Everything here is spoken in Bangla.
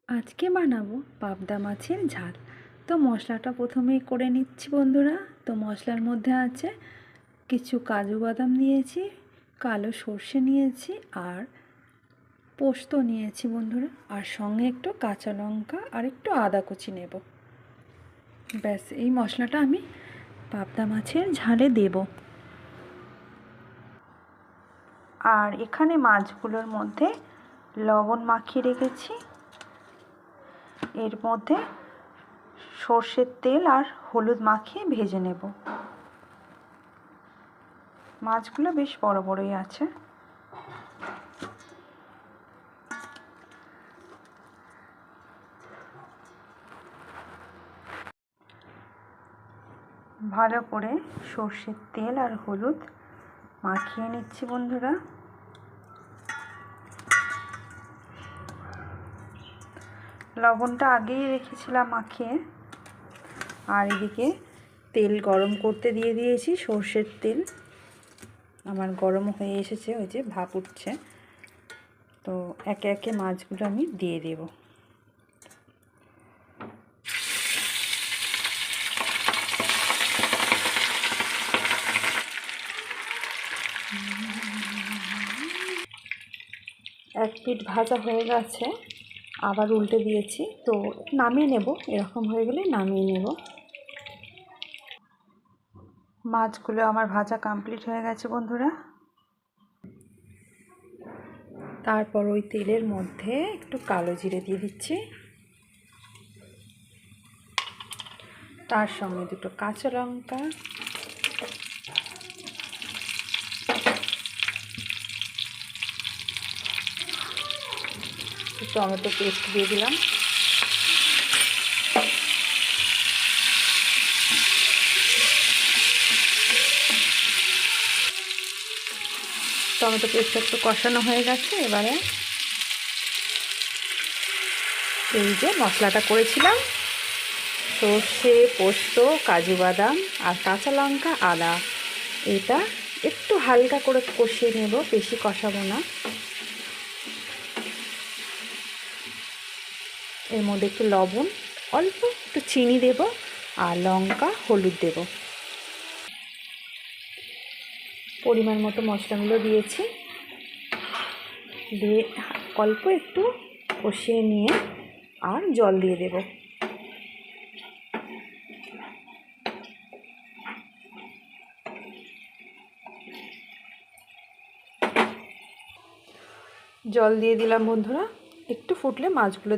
আজকে বানাবো পাবদা মাছের ঝাল। তো মশলাটা প্রথমেই করে নিচ্ছি বন্ধুরা। তো মশলার মধ্যে আছে কিছু কাজু বাদাম নিয়েছি, কালো সর্ষে নিয়েছি আর পোস্ত নিয়েছি বন্ধুরা, আর সঙ্গে একটু কাঁচা লঙ্কা আর একটু আদা কুচি নেব। ব্যাস, এই মশলাটা আমি পাবদা মাছের ঝালে দেব। আর এখানে মাছগুলোর মধ্যে লবণ মাখিয়ে রেখেছি, এর মধ্যে সর্ষের তেল আর হলুদ মাখিয়ে ভেজে নেব। মাছগুলো বেশ বড় বড়ই আছে। ভালো করে সর্ষের তেল আর হলুদ মাখিয়ে নিচ্ছি বন্ধুরা। লবণটা আগেই রেখেছিলাম মাখিয়ে। আর এদিকে তেল গরম করতে দিয়ে দিয়েছি, সর্ষের তেল আমার গরম হয়ে এসেছে, ওই যে ভাপ উঠছে। তো একে একে মাছগুলো আমি দিয়ে দেব। এক পিঠ ভাজা হয়ে গেছে, আবার উল্টে দিয়েছি। তো নামিয়ে নেব, এরকম হয়ে গেলে নামিয়ে নেব। মাছগুলো আমার ভাজা কমপ্লিট হয়ে গেছে বন্ধুরা। তারপর ওই তেলের মধ্যে একটু কালো জিরে দিয়ে দিচ্ছি, তার সঙ্গে দুটো কাঁচা লঙ্কা, টমেটো পেস্ট দিয়ে দিলাম। টমেটো পেস্ট একটু কষানো হয়ে গেছে। এবারে এই যে মশলাটা করেছিলাম, সর্ষে, পোস্ত, কাজু বাদাম আর কাঁচা লঙ্কা, আদা, এটা একটু হালকা করে কষিয়ে নেব, বেশি কষাবো না। এর মধ্যে একটু লবণ, অল্প একটু চিনি দেব আর লঙ্কা হলুদ দেব। পরিমাণ মতো মশলাগুলো দিয়েছি, দিয়ে অল্প একটু কষিয়ে নিয়ে আর জল দিয়ে দেব। জল দিয়ে দিলাম বন্ধুরা, একটু ফুটলে মাছগুলো